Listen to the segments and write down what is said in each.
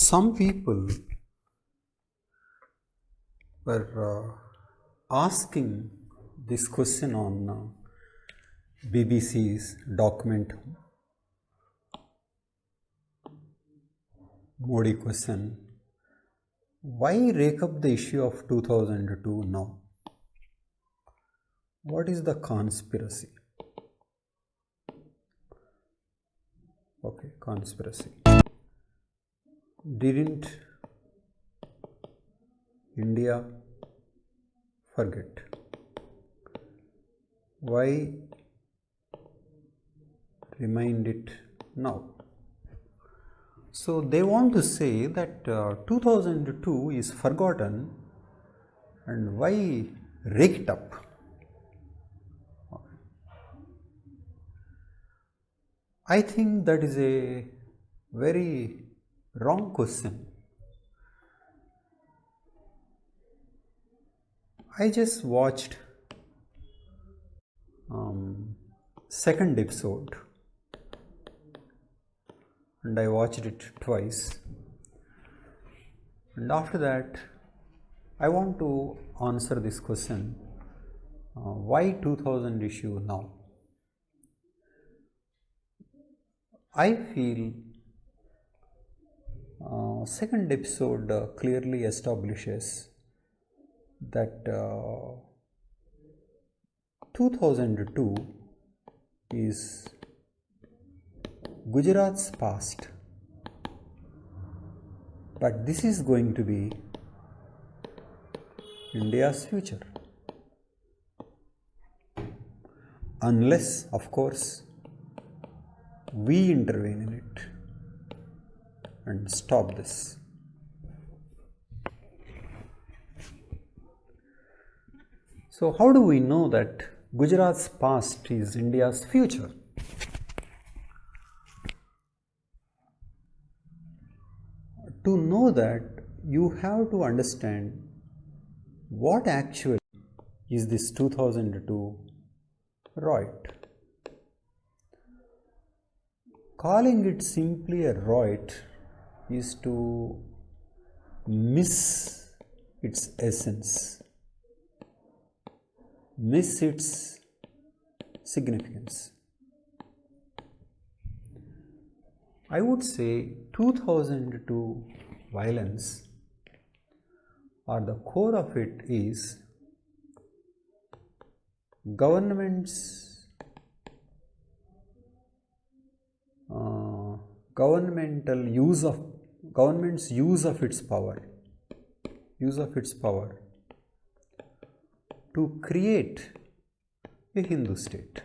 Some people were asking this question on BBC's document Modi question, why rake up the issue of 2002 now? What is the conspiracy? Okay, conspiracy. Didn't India forget? Why remind it now? So they want to say that 2002 is forgotten and why rake it up? I think that is a very wrong question. I just watched second episode and I watched it twice, and after that I want to answer this question, why 2000 issue now? I feel second episode clearly establishes that 2002 is Gujarat's past, but this is going to be India's future, unless of course we intervene in it and stop this. So how do we know that Gujarat's past is India's future? To know that, you have to understand what actually is this 2002 right. Calling it simply a right is to miss its essence, miss its significance. I would say 2002 violence, or the core of it, is government's use of its power to create a Hindu state.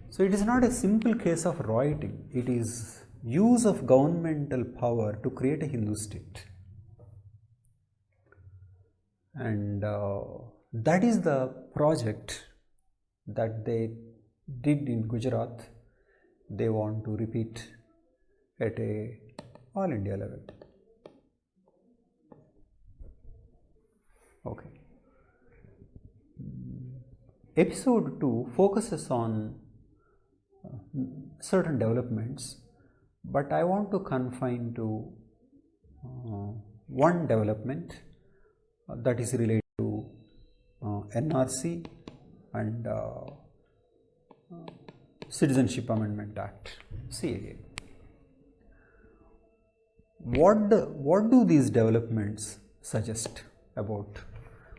So it is not a simple case of rioting, it is use of governmental power to create a Hindu state. And that is the project that they did in Gujarat. They want to repeat at a all India level. Okay. Episode 2 focuses on certain developments, but I want to confine to one development that is related to NRC and Citizenship Amendment Act, CAA. What do these developments suggest about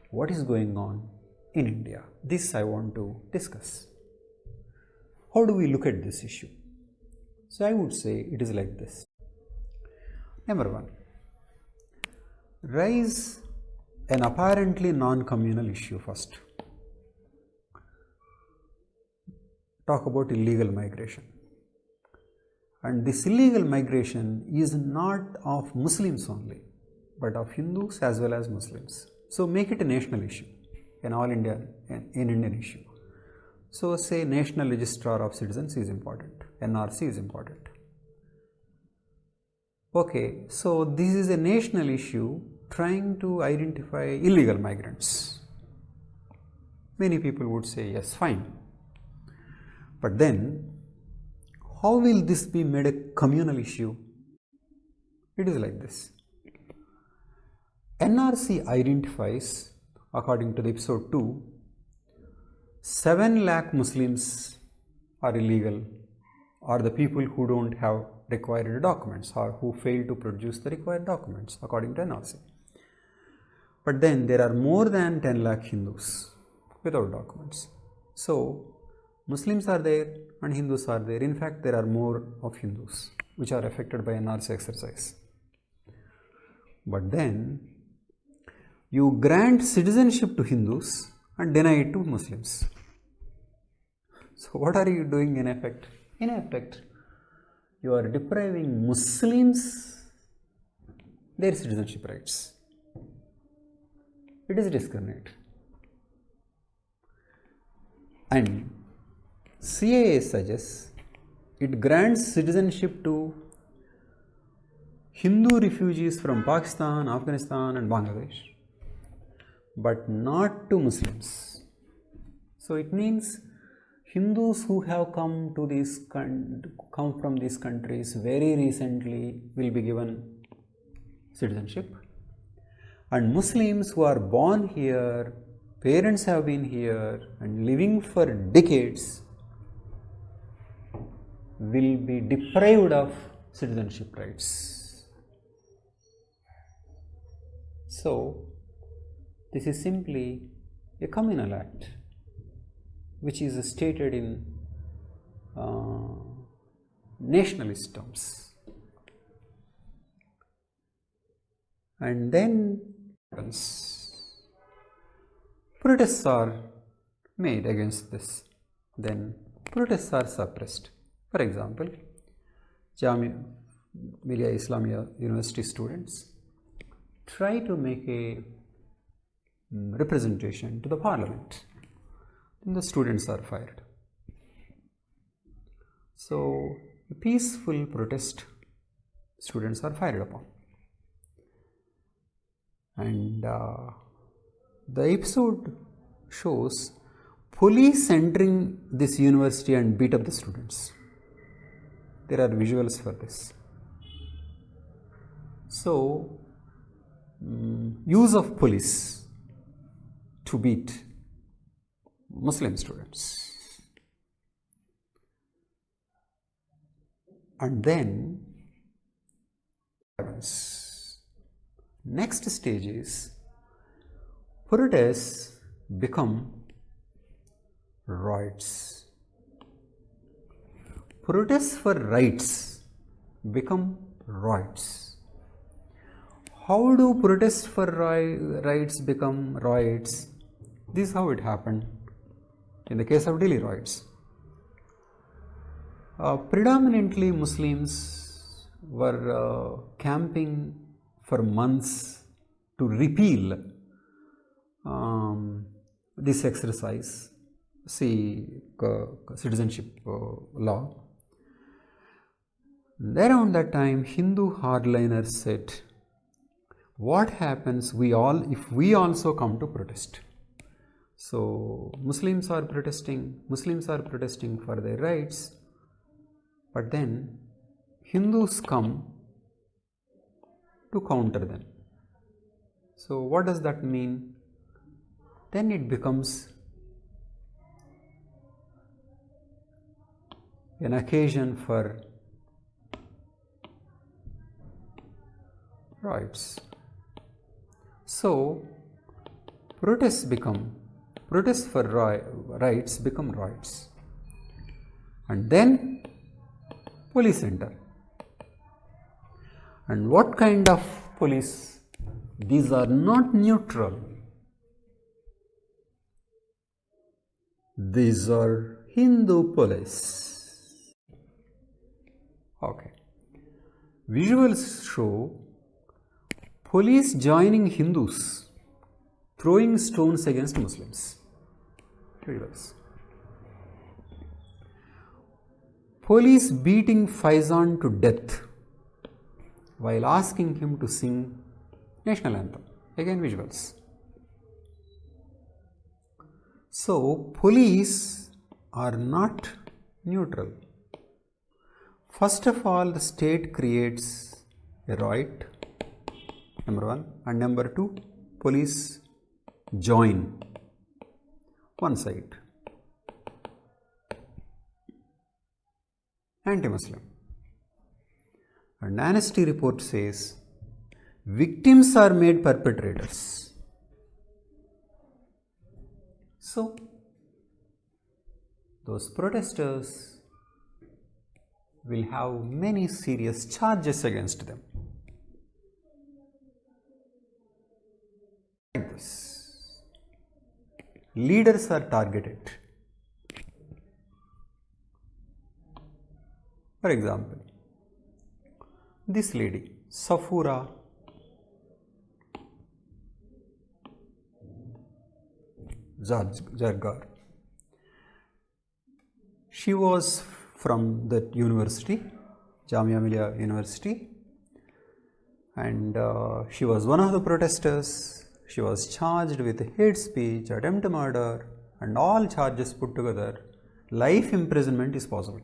what is going on in India? This I want to discuss. How do we look at this issue? So I would say it is like this. Number one, raise an apparently non-communal issue first. Talk about illegal migration. And this illegal migration is not of Muslims only, but of Hindus as well as Muslims. So make it a national issue, an all India, an Indian issue. So say National Registrar of Citizens is important, NRC is important. Okay, so this is a national issue trying to identify illegal migrants. Many people would say yes, fine. But then how will this be made a communal issue? It is like this. NRC identifies, according to the episode 2, 7 lakh Muslims are illegal, or the people who don't have required documents or who fail to produce the required documents according to NRC. But then there are more than 10 lakh Hindus without documents. So Muslims are there and Hindus are there. In fact, there are more of Hindus which are affected by NRC exercise. But then you grant citizenship to Hindus and deny it to Muslims. So what are you doing in effect? In effect, you are depriving Muslims their citizenship rights. It is discriminatory. And CAA suggests it grants citizenship to Hindu refugees from Pakistan, Afghanistan and Bangladesh, but not to Muslims. So it means Hindus who have come from these countries very recently will be given citizenship, and Muslims who are born here, parents have been here and living for decades will be deprived of citizenship rights. So this is simply a communal act which is stated in nationalist terms. And then protests are made against this. Then protests are suppressed. For example, Jamia Millia Islamia University students try to make a representation to the parliament. Then the students are fired. So, a peaceful protest, students are fired upon. And the episode shows police entering this university and beat up the students. There are visuals for this. So, use of police to beat Muslim students. And then next stage is protests become riots. Protests for rights become riots. How do protests for rights become riots? This is how it happened in the case of Delhi riots. Predominantly Muslims were camping for months to repeal this exercise, citizenship law. And around that time, Hindu hardliners said, what happens if we also come to protest? So Muslims are protesting for their rights, but then Hindus come to counter them. So what does that mean? Then it becomes an occasion for riots. So protests for rights become riots, and then police enter. And what kind of police? These are not neutral. These are Hindu police. Okay. Visuals show police joining Hindus throwing stones against Muslims. Visuals. Police beating Faizan to death while asking him to sing national anthem. Again visuals. So police are not neutral. First of all, the state creates a right, number one, and number two, police join one side, anti-Muslim. And amnesty report says victims are made perpetrators. So, those protesters will have many serious charges against them. Like this, leaders are targeted. For example, this lady, Safura Jargar, she was from that university, Jamia Millia University, and she was one of the protesters. She was charged with hate speech, attempt to murder, and all charges put together. Life imprisonment is possible.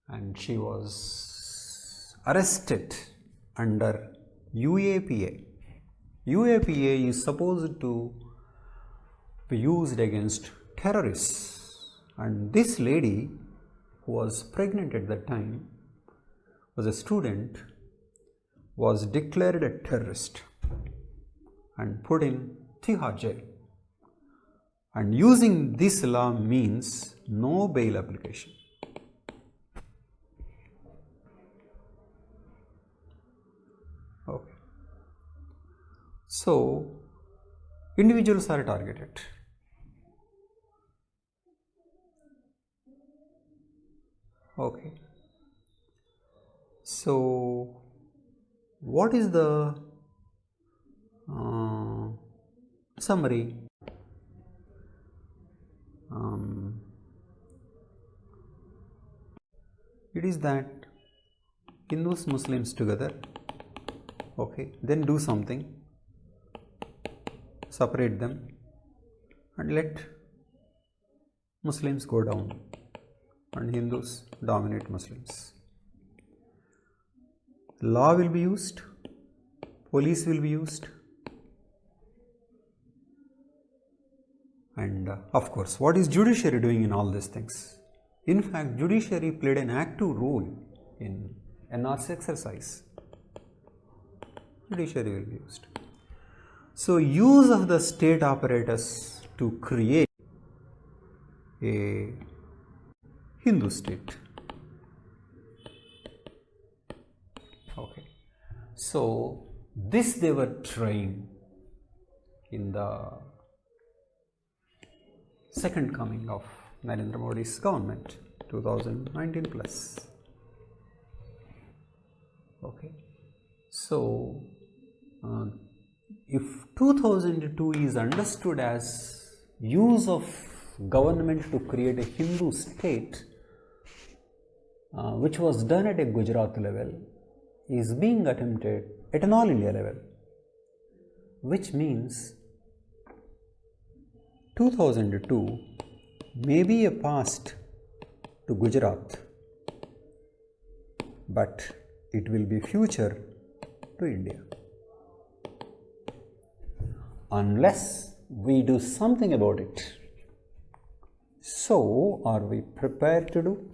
And she was arrested under UAPA. UAPA is supposed to be used against terrorists, and this lady, who was pregnant at that time, was a student, was declared a terrorist and put in Tihar jail. And using this law means no bail application. Okay. So, individuals are targeted. Okay. So, what is the summary? It is that Hindus, Muslims together, okay, then do something, separate them and let Muslims go down and Hindus dominate Muslims. Law will be used, police will be used, and of course, what is judiciary doing in all these things? In fact, judiciary played an active role in NRC exercise. Judiciary will be used. So, use of the state apparatus to create a Hindu state. Okay. So, this they were trying in the second coming of Narendra Modi's government, 2019 plus. Okay. So, if 2002 is understood as use of government to create a Hindu state, which was done at a Gujarat level, is being attempted at an all India level, which means 2002 may be a past to Gujarat, but it will be future to India. Unless we do something about it. So, are we prepared to do?